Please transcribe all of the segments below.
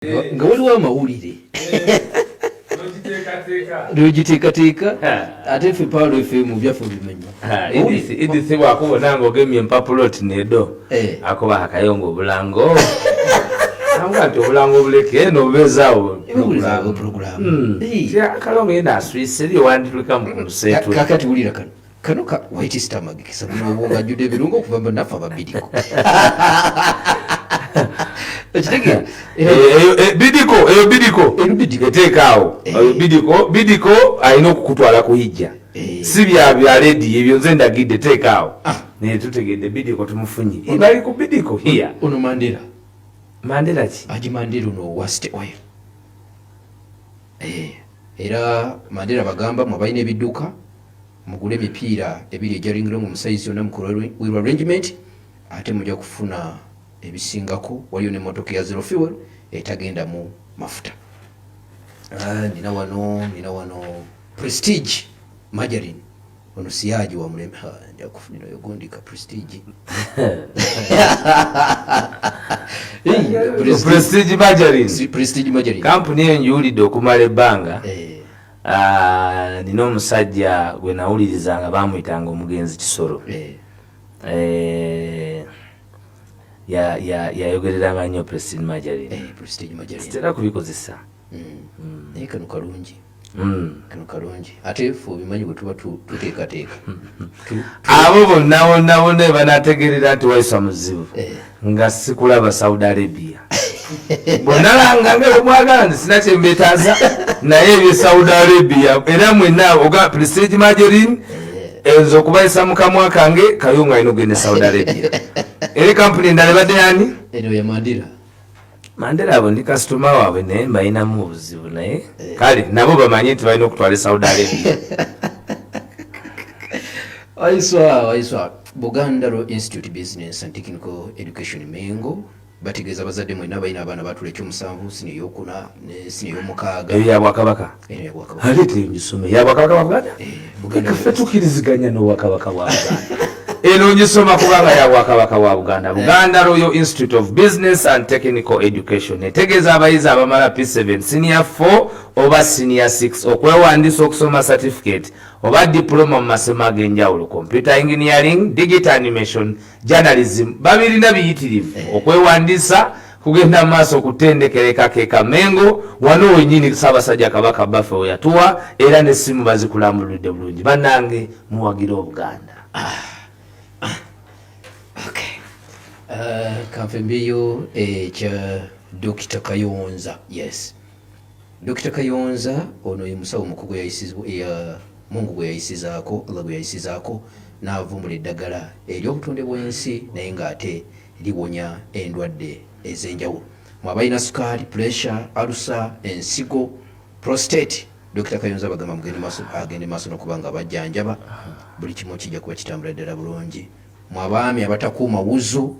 nga waliwo amawulire lwegiteekateeka ate ffe Paolo FM byaffe bimanyi idisi bwakubona ng'ogemye empapuloti nedo akuba akayongo obulango anga nti obulango obuleke n'obubeezaawo puroguramu akalongo yena aswise eri owanditulika mu kumuseetu kakati wulira kano ka white stomach kisa muno ng'ajjudde ebirungo okuva bannaffe ababiriko bidiko eteekaawo bidiko alina okukutwala kuyijja si bya lediyo ebyo nze ndagidde teekaawo naye tutegedde bidiko tumufunye bali ku bidiko hiya ono mandela ki Haji Mandela ono waste oil era Mandela bagamba mwabalina ebidduka mugule emipiira ebiri egya ring long omusaizi yonna mukole wheel arrangement ate mujja kufuna ebisingako waliyo n'emmotoka ya zero fuel etagenda mu mafuta. Nina wano Prestige margarine ono siyaji wa muleme nja kufunira yogondika Prestige Prestige margarine kampuni eyo njiwulidde okumala ebbanga. Nina omusajja gwe nawulirizanga bamuyitanga omugenzi Kisoro yayogereranga nnyo Prestige margarine sitera kubikozesa naye kano kalungi ate ffe obimanyi bwe tuba tuteekateeka abo bonna banategerera nti Waiswa muzibu nga sikulaba Saudi Arabia bonnalanga ngaomwagala nti sina kyembeetaaza naye ebye Saudi Arabia era mwenna oga Prestige margarine enzo okubayisa mu kamwa kange kayunga alina ogende Saudi Arabia eri kampuni endala ebadde yani eno ya Mandela abo ndi kasitoma waabwe naye mbalinamu obuzibu naye kale nabo bamanye nti balina okutwala Saudi Arabia. Waiswa Buganda Law Institute Business and Technical Education Mengo bategeeza bazadde mwena balina abaana batula ekyomusanvu sini eyokuna ne sini eyomukaaga eya Bwakabaka ate ngisome ya Bwakabaka wa Buganda ffe tukiriziganya n'Obwakabaka bwa Buganda eno ngisoma kubanga ya Bwakabaka wa Buganda Buganda Royal Institute of Business and Technical Education etegeeza abayizi abamala P7 senior 4 oba senior 6 okwewandiisa okusoma certificate oba diploma mu masomo ag'enjawulo computer engineering digital animation journalism babirina biyitirivu okwewandiisa kugenda mu maaso okutendekereka Kamengo wano wenyini Ssaabasajja Kabaka baffe we yatuwa era n'essimu bazikulambuludde bulungi bannange muwagira Obuganda. Kanfembiyo ekya Dr. Kayonza. Yes, Dr. Kayonza ono ye musawo mukugu ya Mungu gwe yayisizaako Allah gwe yayisizaako n'avumbula eddagala ery'obutonde bw'ensi naye ng'ate liwonya endwadde ez'enjawulo mwabalina sukaali pressure alusa ensigo prostate. Dr. Kayonza bagamba agende maaso n'okuba nga bajjanjaba buli kimu kijja kuba kitambula ddala bulungi. Mwabaami abatakuuma wuzu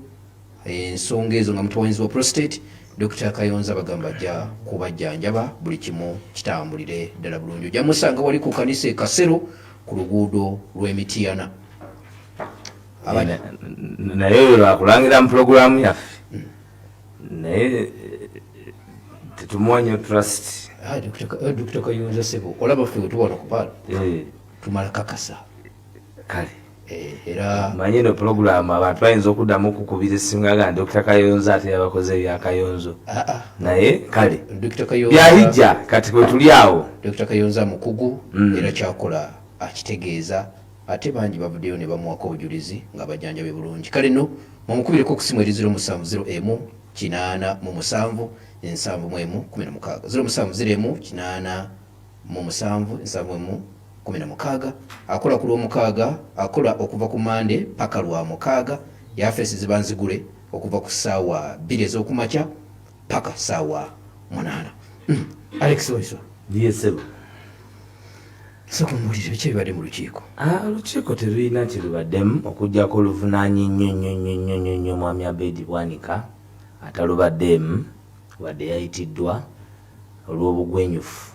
ensonga ezo nga mutawanyizibwa prostate Dr. Kayonza bagamba ajja kubajjanjaba buli kimu kitambulire ddala bulungi. Ojja musanga wali ku kanisa e Kasero ku luguudo lw'Emityana naye lwakulangira mu puroguramu yaffe naye tetumuwanya trust. Dr. Kayonza sebo olaba ffe wetuwano ku paalo tumala kakasa kale era manyi no puroguramu abantu bayinza okuddamu okukubira essimu nga Dr. Kayonza ate yabakoze ebya Kayonzo naye kale byahijja kati kwe tuli awo. Dr. Kayonza mukugu era kyakola akitegeeza ate bangi bavuddeyo ne bamuwako obujulizi nga bajjanjabe bulungi. Kale nno mumukubireko ku ssimu eri 070 8 7 7 070 8 7 akola ku lw'omukaaga akola okuva ku Mande paka lwa mukaaga yafeesi zibanzigule okuva ku ssaawa 2 ez'okumakya paka ssaawa 8. Alex Waiswa yesebo sokumbulire biki ebibadde mu lukiiko. Olukiiko terulina kirubaddemu okugjako oluvunaanyi nnyo mwami Abedi Bwanika atalubaddeemu wadde yayitiddwa olw'obugwenyufu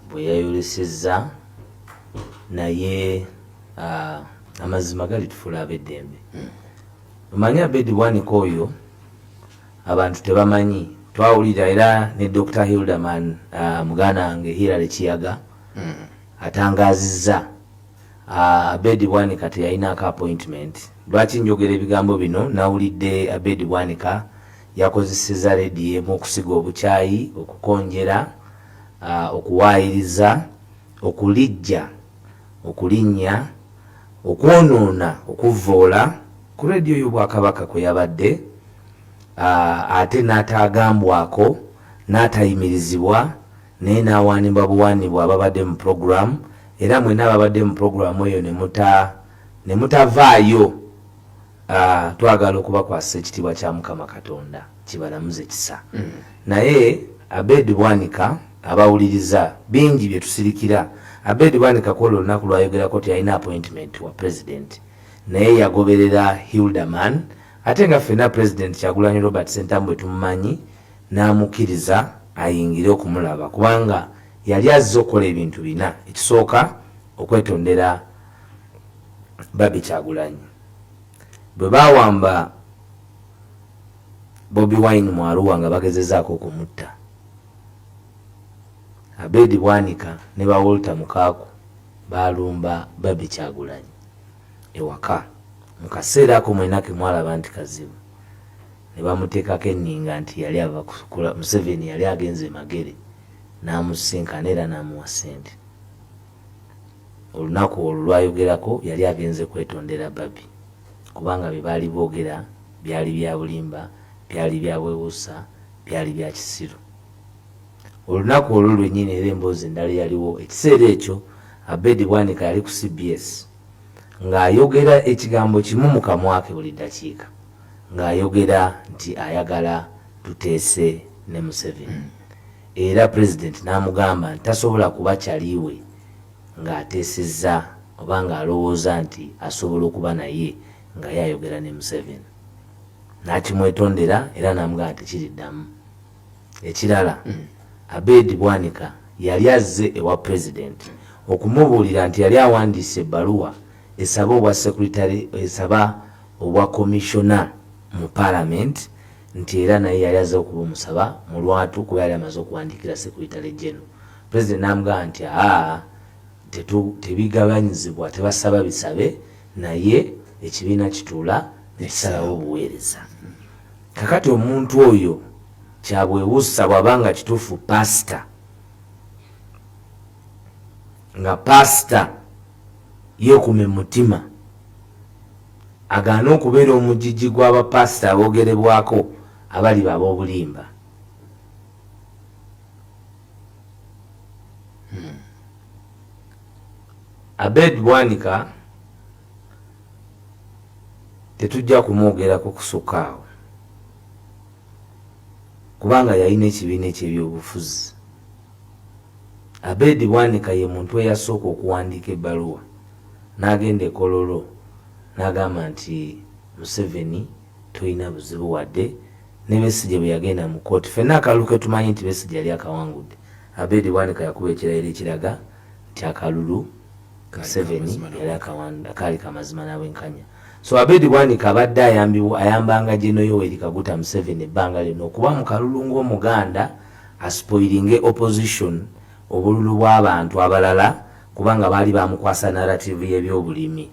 bwe yayolesezza naye amazima gali tufuula ab'eddembe. Omanyi Abedi Bwanika oyo abantu tebamanyi twawulira era ne Dr. Hilderman muganda wange Hilary Kiyaga atangazizza Abedi Bwanika teyalina appointment. Lwaki njogera ebigambo bino? Nawulidde Abedi Bwanika yakozeseza rediyo mu okusiga obukyayi, okukonjera, okuwaayiriza, okulijja, okulinnya, okwonoona, okuvvoola ku rediyo y'Obwakabaka kwe yabadde, ate n'ataagambwako, n'atayimirizibwa, naye n'awaanibwa buwaanibwa ababadde mu program, era mwenna ababadde mu program eyo ne mutavaayo. Twagala okubakwasa ekitiibwa kya Mukama Katonda kibalamuze kisa. Naye Abedi Bwanika abawuliriza bingi bye tusirikira. Abedi Bwanika kwolwo olunaku lwayogerako teyalina appointment wa president, naye yagoberera Hilderman, ate nga ffenna president Kyagulanyi Robert Ssentamu tumumanyi, n'amukkiriza ayingire okumulaba kubanga yali azze okukola ebintu bina. Ekisooka okwetondera Babi Kyagulanyi. Bwe baawamba Bobi Wine mu Arua nga bagezezaako okumutta, Abedi Bwanika ne ba Walter Mukaaku baalumba Babi Kyagulanyi ewaka. Mu kaseera ako mwenna ke mwalaba nti kazibu, ne bamuteekako enninga nti yali ava kukula. Museveni yali agenze Magere n'amusinkana era n'amuwa ssente. Olunaku olwo lwayogerako yali agenze kwetondera Babi kubanga bye baali boogera byali bya bulimba, byali bya bwewuusa, byali bya kisiru. Olunaku olwo lwennyini era emboozi endala yaliwo. Ekiseera ekyo Abedi Bwanika yali ku CBS ng'ayogera ekigambo kimu mu kamwa ke buli ddakiika, ng'ayogera nti ayagala tuteese ne Museveni. Era president n'amugamba nti tasobola kuba kyaliwe ng'ateesezza oba ng'alowooza nti asobola okuba naye nga yayogera ne Museveni. N'akimwetondera era n'amugamba nti kiriddamu. Ekirala, Abedi Bwanika yali azze ewa president okumubuulira nti yali awandiise ebbaluwa esaba obwa komishona mu parliament, nti era naye yali azze okubumusaba mu lwatu kuba yali amaze okuwandiikira Secretary General. President n'amugamba nti tebigabanyizibwa, tebasaba bisabe, naye ekibiina kituula ne kisalawo obuweereza. Kakati omuntu oyo kyabwewuusa bw'abanga kituufu pasita, nga pasita yeekume mutima, agaana okubeera omugigi gw'abapasita aboogerebwako abali ab'obulimba. Abedi Bwanika tetujja kumwogerako kusukka awo kubanga yalina ekibiina eky'ebyobufuzi. Abedi Bwanika ye muntu eyasooka okuwandiika ebbaluwa n'agenda e Kololo n'agamba nti Museveni toyina buzibu wadde, ne Besigye bwe yagenda mu kooti. Ffenna akalulu ke tumanyi nti Besigye yali akawangudde, Abedi Bwanika yakuba ekirayiro ekiraga nti akalulu Museveni yali akaali kamazima n'abwenkanya. So Abedi Bwanika abadde ayambanga Jeno Yoweri Kaguta Museveni ebbanga lino okuba mu kalulu ng'Omuganda aspoilinge opposition, obululu bw'abantu abalala kubanga baali bamukwasa narrative y'ebyobulimi.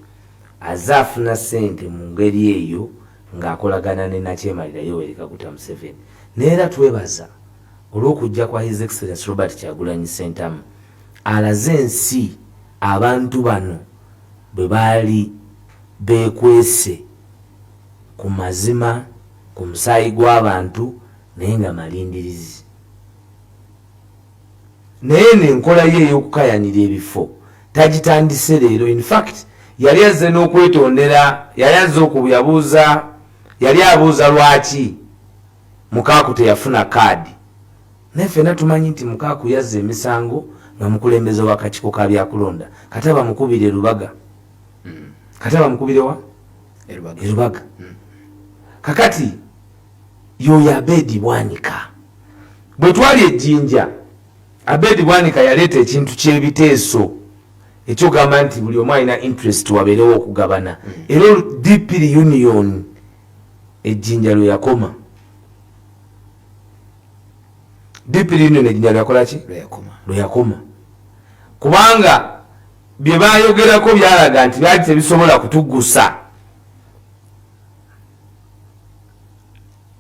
Azze afuna ssente mu ngeri eyo ng'akolagana ne Nakyemalira Yoweri Kaguta Museveni. Neera twebaza olw'okujja kwa His Excellency Robert Kyagulanyi Ssentamu, alaze ensi abantu bano bwe baali beekwese ku mazima, ku musaayi gw'abantu, naye nga malindirizi. Naye n'enkola ye ey'okukayanira ebifo tagitandise leero. In fact yali azze n'okwetondera, yali azze okuyabuuza, yali abuuza lwaki Mukaaku teyafuna kaadi. Naye ffenna tumanyi nti Mukaaku yazze emisango nga mukulembeze w'akakiiko ka byakulonda. Kata bamukubire Lubaga. Kata bamukubire wa? Erubaga. Kakati yoyo Abedi Bwanika bwe twali ejjinja, Abedi Bwanika yaleeta ekintu ky'ebiteeso ekyogamba nti buli omu alina interest wabeerewo okugabana. Era DP Union ejjinja lwe yakoma dipiri ino nejinya lyakola ki lweyakoma kubanga bye bayogerako byalaga nti byali tebisobola kutugusa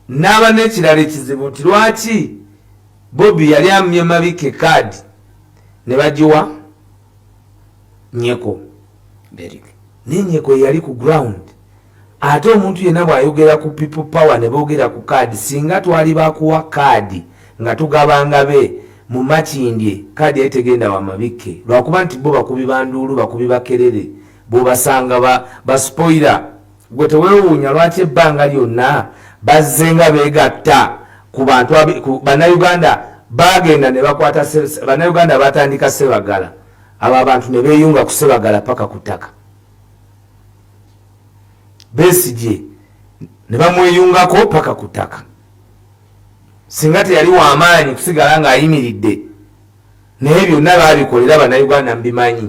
n'aba n'ekirala ekizibu nti lwaki Bobi yali amye mabike kaadi ne bagiwa Nyeko n'Nyeko yali ku ground ate omuntu yenna bw'ayogera ku people power ne boogera ku kaadi singa twali bakuwa kaadi nga tugabanga be mu makindye kaadi yali tegenda wa mabike lwakuba nti bo bakubi banduulu bakubi bakerere bw'obasanga baspoira gwe teweewuunya lwaki ebbanga lyonna bazze nga beegatta ku bantu bannayuganda bagenda ne bakwata bannayuganda batandika Sebagala abo abantu ne beeyunga ku Sebagala paka ku ttaka Besigye ne bamweyungako paka ku ttaka singa teyali w'amaanyi kusigala ng'ayimiridde naye byonna baabikolera bannayuganda mbimanyi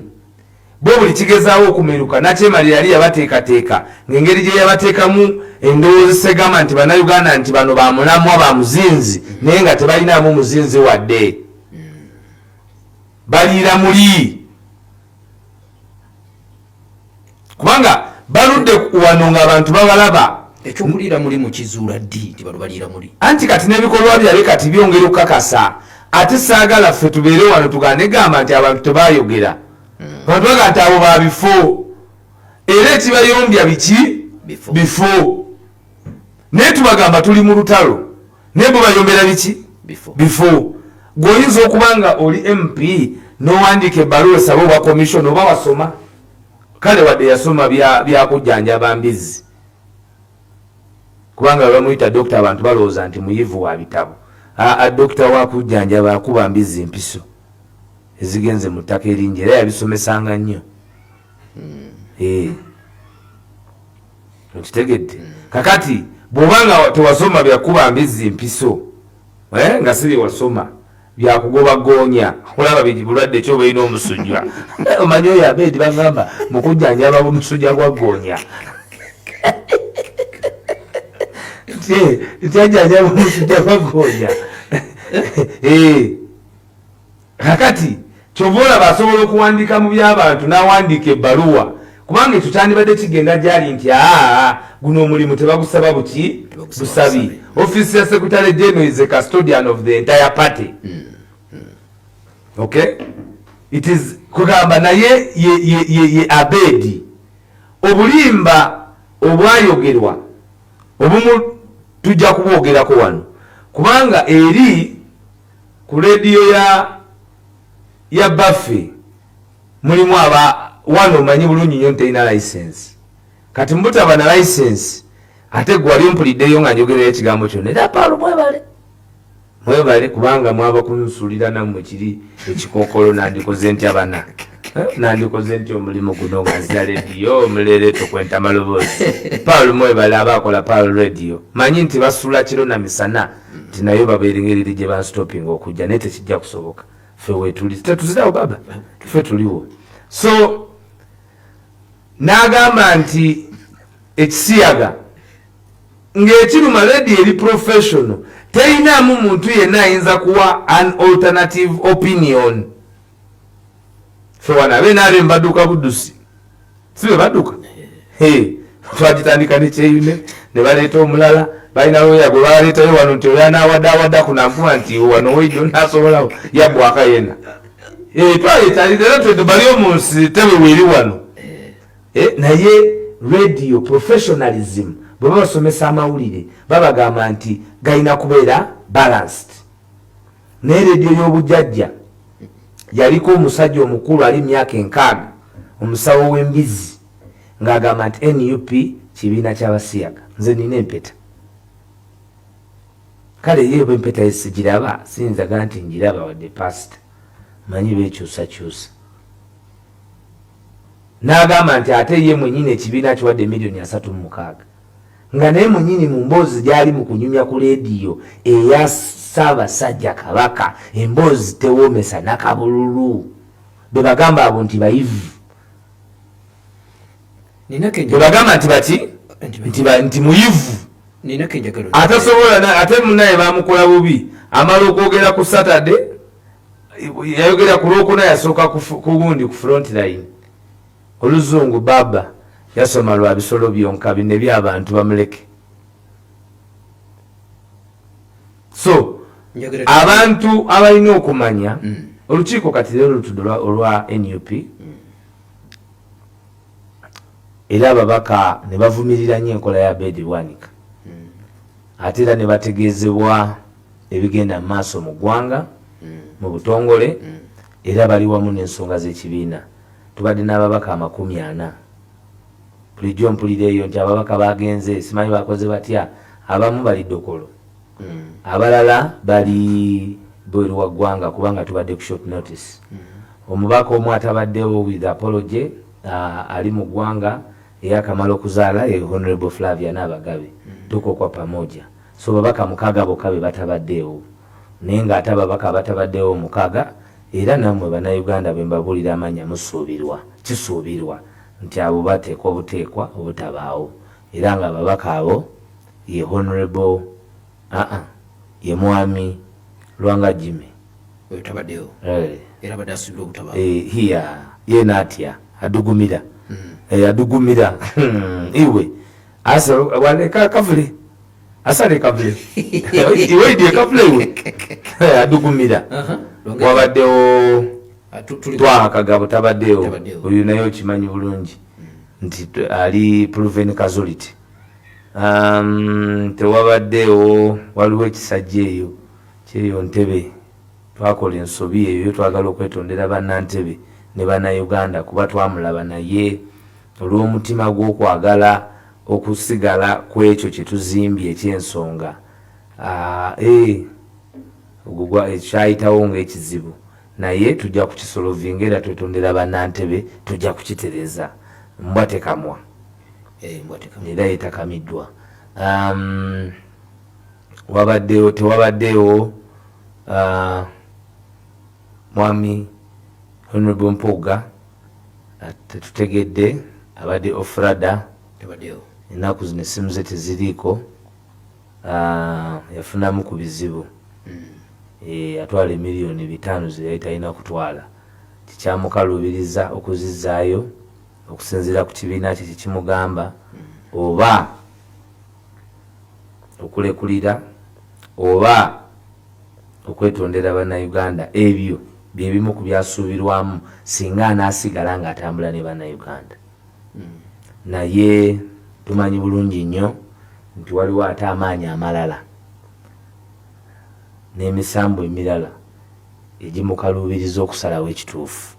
bo buli kigezaawo okumeruka nakyemalira yali yabateekateeka ng'engeri gye yabateekamu endowooza segamba nti bannayuganda nti bano bamulamwa bamuzinzi naye nga tebalinamu muzinzi wadde baliira muli kubanga baludde wano ng'abantu babalaba ekyokuliira muli mukizuula ddi nti bano baliira muli anti kati n'ebikolwa byabe kati byongera okukakasa ate saagala ffe tubeere wano tugande gamba nti abantu tebayogera abantu baga nti abo babifo era ekibayombya biki bifo naye tubagamba tuli mu lutalo naye bo bayombera biki bifo gweoyinza okuba nga oli MP n'owandiika ebbaluwa esaba obwa komishoni oba wasoma kale wadde yasoma byakujjanjaba mbizi kubanga bamuyita dokita abantu balowooza nti muyivu wa bitabo dokita wakujjanjaba akuba mbizi mpiso ezigenze mu ttaka eringi era yabisomesanga nnyo okitegedde kakati bw'obanga tewasoma byakuba mbizi mpiso nga si byewasoma byakugobagoonya olaba bulwadde ekyo balina omusujja omanyi oyo abeedi bagamba mukujjanjaba omusujja gwa goonya ntiajjanjaba omusujja gwa goonya kakati kyova olaba asobola okuwandiika mu by'abantu n'awandiika ebbaluwa kubanga ekyo kyandibadde kigenda gyali nti guno omulimu tebagusaba buki busabi office ya secretary general is a custodian of the entire party okay it is kugamba naye ye abeedi obulimba obwayogerwa obumu tujja kubwogerako wano kubanga eri ku rediyo ya Baffe mulimu wano omanyi bulungi nnyo nterina license kati mbutaba na license ate gwali mpuliddeyo nga njogerera ekigambo kyonna era Paulo mwebale kubanga mwaba kunsulira nammwe kiri ekikookolo nandikoze ntya bana nandikoze ntya omulimu guno nga nzira rediyo mulere tukwenta maloboozi Paulo mwebale abakola Paulo radio manyi nti basula kiro na misana nti nayo babeerengereri gye banstopinga okujja naye tekijja kusoboka ffe wetuli tetuzirawo baba ffe tuliwo so n'agamba nti ekisiyaga ng'ekiruma redi eri professional teyinaamu muntu yenna ayinza kuwa an alternative opinion ffe wana abenaale mbaduuka buddusi si be badduka twagitandika nekyeyune ne baleeta omulala balina looya gwe baleetayo wano nti oyo anaawaddawadda kunampuwa nti wano weijo naasobolawo yabwaka yenna twaleetalira twete bali omunsi tebeweeri wano naye radio professionalism bwe babasomesa amawulire babagamba nti galina kubeera balanced naye radio y'obujjajja yaliko omusajja omukulu ali myaka 6 omusawo w'embizi ng'agamba nti NUP kibiina ky'abasiyaga nze nina empeta kale ye empeta yesigiraba siyinzaga nti njiraba wadde pasita manyi beekyusakyusa n'agamba nti ate ye mwenyini ekibiina kiwadde $360,000 nga naye mwenyini mu mboozi gyali mu kunyumya ku leediyo eya Ssaabasajja Kabaka emboozi tewoomesa nakabululu be bagamba abo nti bayivu be bagamba nti baki nti muyivu nina kenjagalo atasobola ate munaye bamukola bubi amala okwogera ku Saturday yayogera ku Lwokuna yasooka ku gundi ku front line oluzungu baba yasoma lwa bisolo byonka bine by'abantu bamuleke. So abantu abalina okumanya olukiiko kati leero lutudde olwa NUP era ababaka ne bavumirira nnyo enkola ya Bedi Bwanika ate era ne bategeezebwa ebigenda mu maaso mu ggwanga mu butongole era bali wamu n'ensonga z'ekibiina. Tubadde n'ababaka 40 bulijjo mpulira eyo nti ababaka bagenze simanyi bakoze batya, abamu bali Dokolo abalala bali bweru wa ggwanga kubanga tubadde ku short notice. Omubaka omu atabaddewo with apology ali mu ggwanga eyakamala okuzaala ye Honorable Flavia Nabagabe tuko kwa pamoja. So babaka 6 bokka be batabaddewo naye nga ate ababaka batabaddewo 6 era nammwe bannayuganda bwe mbabulira amanya kisuubirwa nti abo bateekwa obuteekwa obutabaawo era nga ababaka abo ye Honorable ye Mwami Lwanga Jimmy wetabaddewo era badasubira obutabaawo hiya ye natya adugumira adugumira iwe asa wale kavule asale kavule iwe ndiye kavule iwe adugumira wabaddewo twakagabo tabaddewo oyo naye okimanyi bulungi nti ali proven casualty. Tewabaddewo waliwo ekisajja eyo kyeyo Ntebe twakola ensobi eyo twagala okwetondera bannantebe ne bannayuganda kuba twamulaba naye olw'omutima gw'okwagala okusigala ku ekyo kye tuzimbye eky'ensonga ogugwa ekyayitawo ng'ekizibu naye tujja kukisolovinga era twetondera bannantebe tujja kukitereza mbwa tekamwa era yetakamiddwa. Tewabaddewo Mwami Honorable Mpuuga tetutegedde abadde ofrada ennaku zino essimu ze teziriiko yafunamu ku bizibu atwala miliyoni 5 ze yali talina kutwala kikyamukaluubiriza okuzizaayo okusinziira ku kibiina kye kikimugamba oba okulekulira oba okwetondera bannayuganda. Ebyo byebimu ku byasuubirwamu singa anaasigala ng'atambula ne bannayuganda. Naye tumanyi bulungi nnyo nti waliwo ate amaanyi amalala n'emisambu emirala egimukaluubiriza okusalawo ekituufu.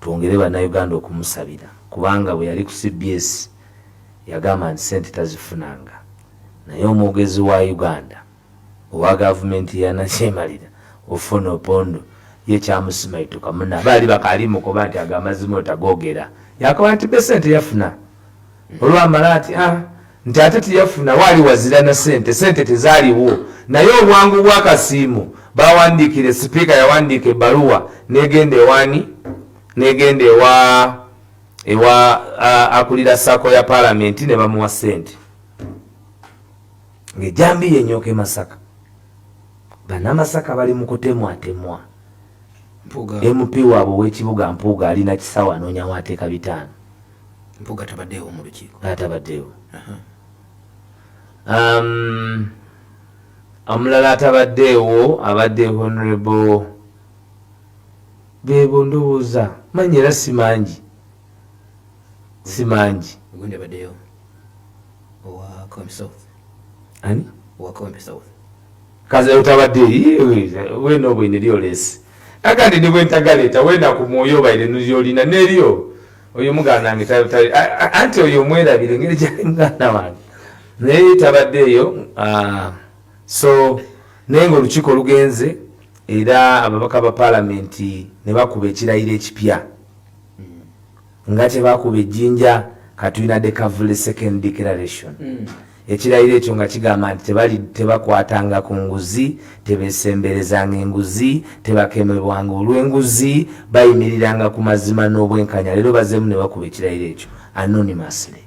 Twongere bannayuganda okumusabira kubanga bwe yali ku CBS yagamba nti sente tazifunanga naye omwogezi wa Uganda owa gavumenti yanakyemalira ofuna opondo ye kyamusimaituka muna baali bakalimu kuba nti agamazimu otagogera yakoba nti be sente yafuna olwamala ati nti ate tiyafuna waali wazira na sente tezaaliwo naye obwangu bw'akasiimu bawandiikire sipiika yawandiika ebbaluwa negenda ewa akulira sako ya palamenti ne bamuwa sente ng'ejambi yenyoke Masaka bannamasaka bali mu kutemwatemwa. MP waabwe w'ekibuga Mpuuga alina kisawo anoonyawo ateeka 5. Mpuuga tabaddeewo mu lukiiko atabaddeewo. Omulala atabaddeewo abadde Honorable bebo ndowooza manyi era simangi ugundi abaddeewo owa Kombe South ani owa Kombe South kaze utabadde weno bwine lyo lesi akandi ni bwentagaleeta wenda ku mwoyo baire nuzolina nelyo oyo muganda nange anti oyo mwerabire ngeri gyali muganda wange naye tabaddeeyo. So naye ng'olukiiko lugenze era ababaka ba palamenti ne bakuba ekirayiro ekipya nga tebakuba ejjinja katulina dekavule second declaration. Ekirayiro ekyo nga kigamba nti tebakwatanga ku nguzi, tebesemberezanga enguzi, tebakemebwanga olw'enguzi, bayimiriranga ku mazima n'obwenkanya. Leero bazeemu ne bakuba ekirayiro ekyo anonymously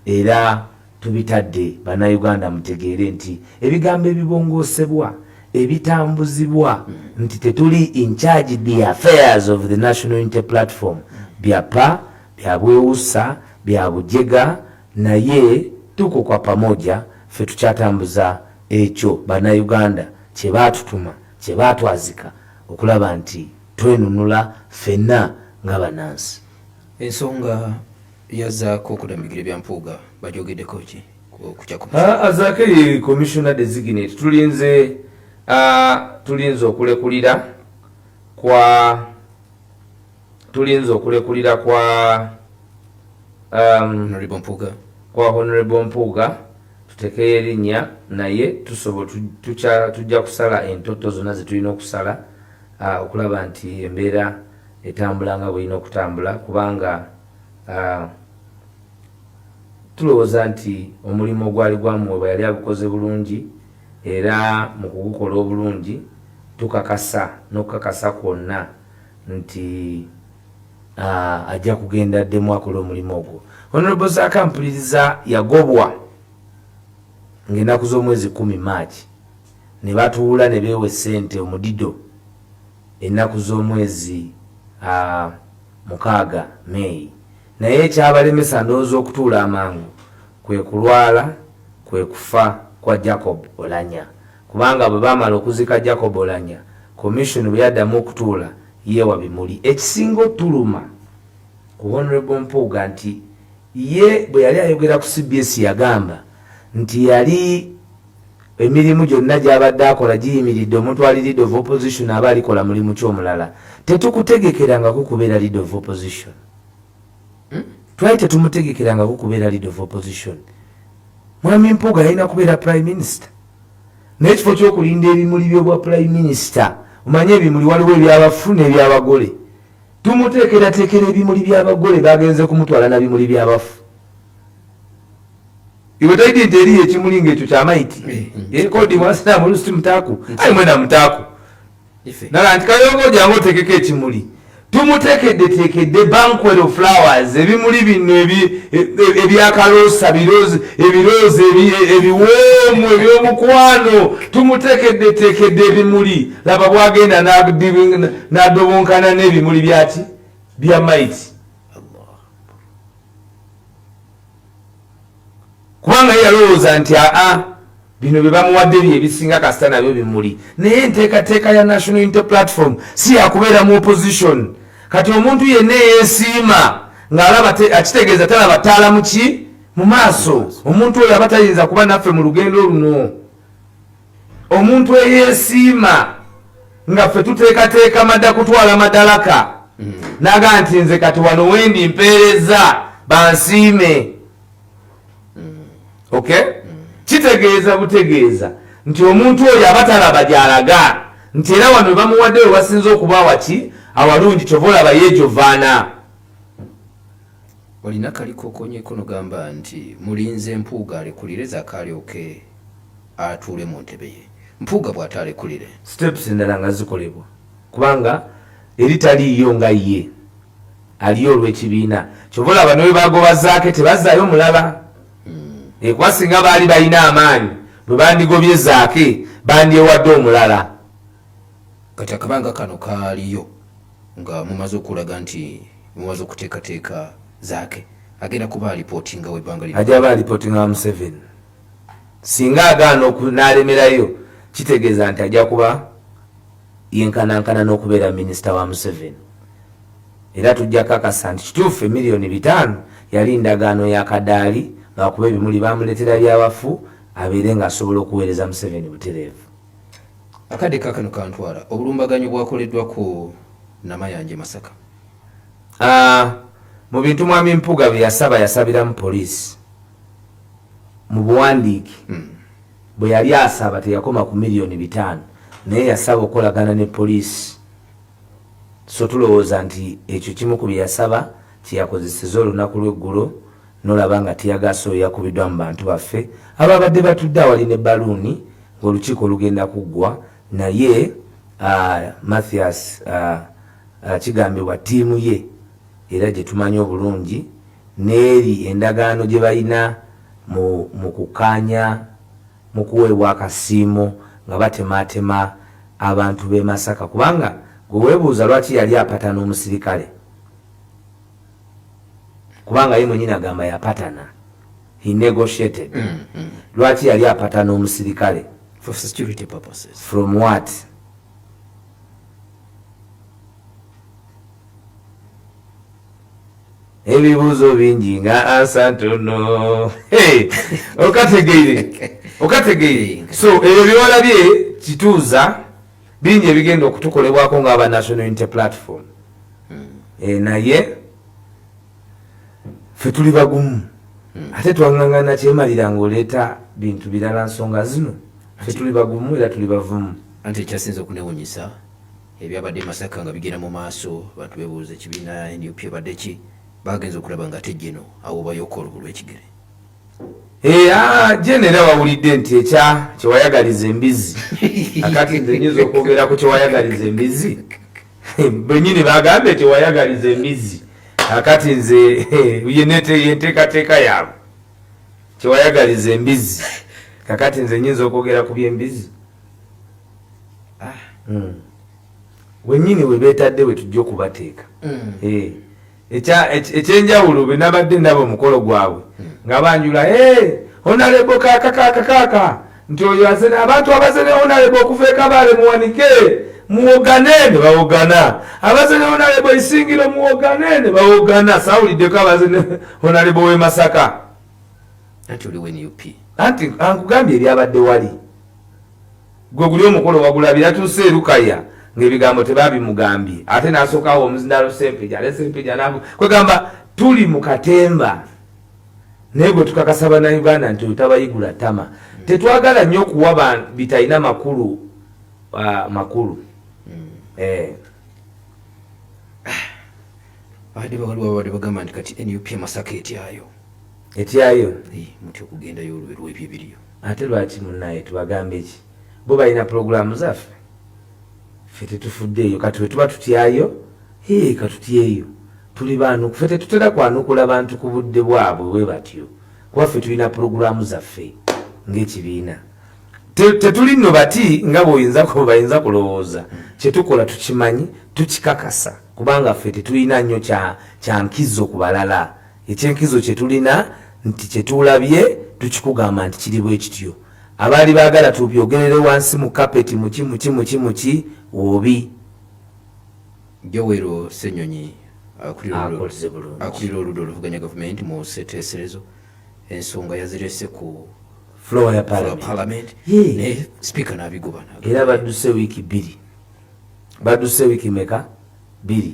era tubitadde bannayuganda mutegeere nti ebigambo ebibongoosebwa ebitambuzibwa nti tetuli in charge the affairs of the National Unity Platform byapa bya bwewusa bya bujega naye tuko kwa pamoja ffe tukyatambuza ekyo bannayuganda kye baatutuma kye baatwazika okulaba nti twenunula ffenna nga bannansi. Ensonga yazaako okudambigira bya Mpuuga bajogeddeko ki azaako ye commissioner designate tulinze okulekulira kwa Honorable Mpuuga tutekeyo erinnya naye tujja kusala entoto zonna zetulina okusala okulaba nti embeera etambula nga bwelina okutambula kubanga tulowooza nti omulimu ogwali gwamuwebwa yali agukoze bulungi era mu kugukola obulungi tukakasa n'okukakasa kwonna nti ajja kugenda ddemu akola omulimu ogwo. Honorable Zaaka mpuliriza yagobwa ng'ennaku z'omwezi 10 Maachi ne batuula ne beewa essente omudido ennaku z'omwezi 6 May naye ekyabalemesa ndowooza okutuula amangu kwe kulwala kwe kufa kwa Jacob Olanya kubanga bwe baamala okuzika Jacob Olanya commission bwe yaddamu okutuula yeewa bimuli. Ekisinga otuluma ku Honorable Mpuuga nti ye bwe yali ayogera ku CBS yagamba nti yali emirimu gyonna gy'abadde akola giyimiridde omuntu ali leader of opposition aba alikola mulimu ky'omulala. Tetukutegekeranga kukubeera leader of opposition. Twali tetumutegekeranga kukubeera leader of opposition. Mwami Mpuuga yalina kubeera prime minister. N'ekifo ky'okulinda ebimuli by'obwa prime minister omanye ebimuli waliwo ebyabafu n'ebyabagole. Tumuteekerateekera ebimuli by'abagole bagenze kumutwala na bimuli by'abafu. Iwe taidi nti eriyo ekimuli ng'ekyo kyamaiti ekodi mwasina mu Lusi Mutaaku ayi mwena Mutaaku nala nti kayongo jangu oteekeko ekimuli tumuteekeddeteekedde banquet of flowers ebimuli bino ebyakaloosa ebiroozi ebiwoomu ebyomukwano tumuteekeddeteekedde ebimuli laba bwagenda n'adobonkana n'ebimuli byaki bya maiti kubanga yalowooza nti bino bye bamuwadde ebisinga kasita nabyo bimuli naye enteekateeka ya National Unity Platform si yakubeera mu opposition. Kati omuntu yenna eyeesiima ng'alaba akitegeeza talaba ttaala muki mu maaso omuntu oyo aba tayinza kuba naffe mu lugendo luno. Omuntu eyeesiima nga ffe tuteekateeka madda kutwala madalaka naga nti nze kati wano wendi mpeereza bansiime. Okay? Kitegeeza butegeeza nti omuntu oyo abatalaba gy'alaga nti era wano bamuwadde we wasinza okuba waki awalungi kyova olaba yejovaana. Olina kaliko okonyeko nogamba nti mulinze Mpuuga alekulire Zaaka alyoke atuule mu ntebe ye. Mpuuga bw'ata alekulire steps endala nga zikolebwa kubanga eritaliiyo nga ye aliyo olw'ekibiina kyova olaba ne we bagoba Zaake tebazzaayo mulala. Ekwasinga baali balina amaanyi bwe bandigobye Zaake bandyewadde omulala. Kati akabanga kano kaaliyo nga mumaze okulaga nti mumaze okuteekateeka Zaake agenda kuba alipootinga webbanga lino. Ajja aba alipootinga wa Museveni. Singa agaana n'alemerayo kitegeeza nti ajja kuba yenkanankana n'okubeera minisita wa Museveni. Era tujja kakasa nti kituufu $5,000,000 yali ndagaano ya Kadaali lwakuba ebimuli bamuleetera byabafu abeere ng'asobola okuweereza Museveni butereevu. Akadde kakano kantwala obulumbaganyo bwakoleddwa ku Namayanje Masaka. Mu bintu Mwami Mpuuga bye yasabiramu poliisi mu buwandiiki bwe yali asaba teyakoma ku $5,000,000 naye yasaba okolagana ne poliisi. So tulowooza nti ekyo kimu ku bye yasaba kyeyakozeseza olunaku lw'eggulo nolaba nga tiyagaso yakubiddwa mu bantu baffe ababadde batudde awali ne baluuni ng'olukiiko lugenda kuggwa naye Mathias kigambibwa ttiimu ye era gye tumanyi obulungi n'eri endagaano gye balina mu kukanya mu kuweebwa akasiimo nga batematema abantu b'e Masaka kubanga gwe weebuuza lwaki yali apatana omusirikale kubanga ye mwenyini agamba yapatana he negotiated lwaki yali apatana omusirikale for security purposes from what ebibuuzo bingi nga ansa ntono okategeire so ebyo byewalabye kituuza bingi ebigenda okutukolebwako ngaaba national unity platform naye ffe tuli bagumu ate twangangana kyemalira ngaoleeta bintu birala nsonga zino ffe tuli bagumu era tuli bavumu anti ekyasinza okunewunyisa ebyabadde Masaka nga bigenda mu maaso bantu bebuuza ekibiina NUP ebadde ki bagenza okulaba nga tejjeno awo bayokola olw'ekigere jenera wawulidde nti kyewayagaliza embizzi akati nze nyinza okwogera ku kyewayagaliza embizzi benyini bagambe kyewayagaliza embizzi akati nze yenteekateeka yaabwe kyewayagaliza embizzi kakati nze nyinza okwogera ku byembizzi wenyini we beetadde we tujja okubateeka ekyenjawulo bwe nabadde ndaba omukolo gwabwe nga banjula onalebo kaaka nti oyo azene abantu abazene onalebo okuva ekabaale muwanike muwogane ne bawogana abazene onalebo isingiro muwogane ne bawogana saawuliddeko abazene onalebo w'e Masaka anti oli NUP anti ankugambye ebyabadde wali gwe guli omukolo wagulabira tuuse erukaya ng'ebigambo tebabimugambye ate n'asookawo omuzindalo Sempejja kwegamba tuli mu katemba naye gwe tukakasa bannayuganda nti otabayigula ttama tetwagala nnyo okuwa bitalina makulu abadde bawaliwo bagamba nti kati NUP Masaka etyayo muti okugendayo olw'ebyo ebiriyo ate lwaki munnaye tubagambe ki bo balina pulogulaamu zaffe ffe tetufuddeeyo kati bwe tuba tutyayo katutyeyo tuli baanu ffe tetutera kwanukula bantu ku budde bwabwe bwe batyo kuba ffe tulina pulogulaamu zaffe ng'ekibiina tetuli nno bati nga bayinza kulowooza kyetukola tukimanyi tukikakasa kubanga ffe tetulina nnyo kya nkizo ku balala ekyenkizo kyetulina nti kyetulabye tukikugamba nti kiri bwe kityo abaali baagala tubyogerere wansi mu kapeti muki obi Jowero Senyonyi akulira oludda oluvuganya gavumenti mu seteeserezo ensonga yazirese ku floor ya parliament ne speaker n'abigoba era badduse wiiki meka 2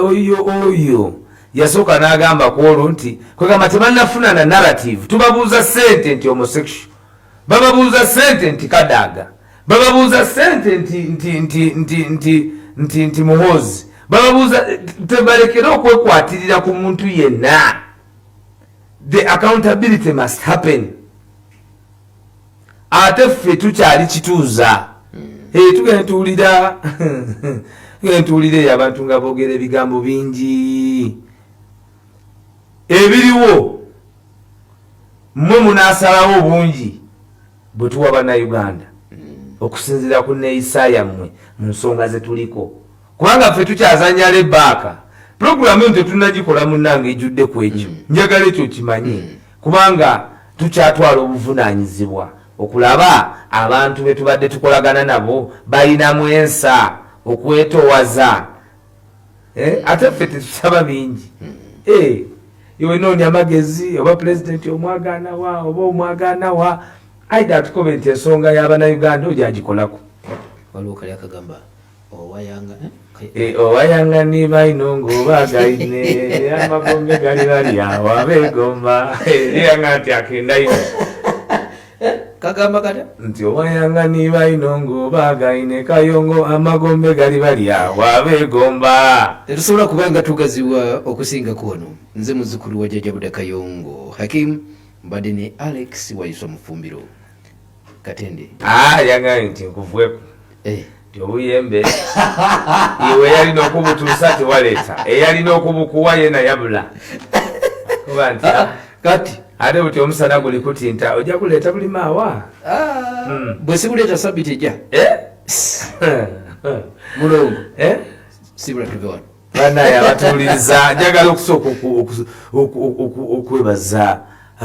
oyo yasooka n'agamba ku olwo nti kwegamba tebannafuna na narrative tubabuuza sente nti homosexual bababuuza sente nti kadaaga bababuuza sente nti muhozi bababuuza tebalekere okwekwatirira ku muntu yenna the accountability must happen ate ffe tukyali kituuza tugenda tuwulira eyo abantu nga boogera ebigambo bingi ebiriwo mmwe munaasalawo obungi bwe tuwa bannayuganda okusinziira ku neeyisa yammwe mu nsonga ze tuliko kubanga ffe tukyazanya lebbaaka pulogulaamu eyo tetunagikola munnanga ejjudde ku ekyo njagala ekyo kimanyi kubanga tukyatwala obuvunaanyizibwa okulaba abantu be tubadde tukolagana nabo balinamu ensa okwetoowaza ate ffe tetusaba bingi iwe noonya amagezi oba pulezidenti omwagaanawa oba omwagaanawa aida atukobe nti ensonga y'abannayuganda ojo agikolako waliwo kali akagamba owayanga niba ino ng'obaagaine amagombe gali bali awo abeegomba eyanga nti akenda ino kagamba kata nti owayanga niba ino ng'obaagaine kayongo amagombe gali bali awo abeegomba tetusobola kuba nga tugaziwa okusingaku wano nze muzzukulu wa jjajja Buda Kayongo Hakim mbadde ne Alex Waiswa Mufumbiro Katende yagaye nti nkuvweko nti obuyembe iwe yalina okubutuusa tewaleeta eyalina okubukuwa yena yabula kuba nti kati ate buti omusana guli kutinta ojja kuleeta buli maawa bwe sibuleeta sabiti ejja mulongo sibula tuve wano banaye abatuwuliriza njagala okusooka okwebaza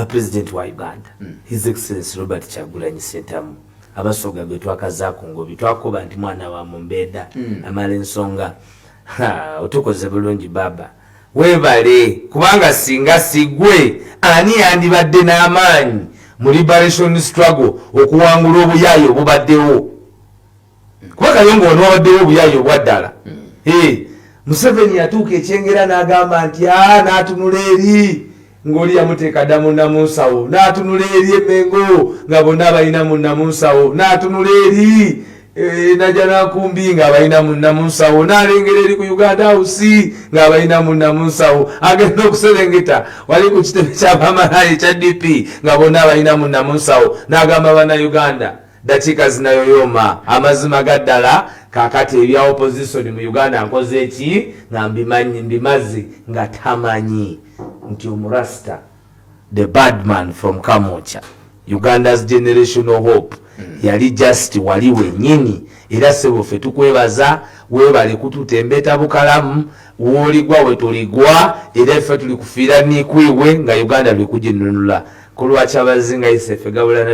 president wa Uganda his excellency Robert Kyagulanyi Ssentamu abasoga gwe twakazaako ngobi twakoba nti mwana wa Mumbeeda amala ensonga otukoze bulungi baba weebale kubanga singa sigwe ani yandibadde n'amaanyi mu liberation struggle okuwangula obuyaayo obubaddewo kuba Kayongo ono wabaddewo obuyaayo obwaddala Museveni yatuuka ekyengera n'agamba nti n'atunula eri ng'oli yamuteeka dda munnamunsawo n'atunula eri Emmengo nga bonna balina munnamunsawo n'atunula eri Najja Nakumbi nga balina munnamunsawo n'alengera eri ku Uganda House nga balina munnamunsawo agenda okuserengeta wali ku kitebe ky'abamalaaya ekya DP nga bonna balina munnamunsawo n'agamba bannayuganda dakiika zinayoyoma amazima gaddala kakati ebya opposition mu Uganda nkoze eki nga mbimazi nga tamanyi nti omurasta the bad man from Kamocha Uganda's generational hope yali just wali wenyini era sebo fe tukwebaza webale kututembeta bukalamu woligwa wetuligwa era fe tuli kufiira nikwiwe nga Uganda bikujinunula kulwa kyabazinga isefe gabula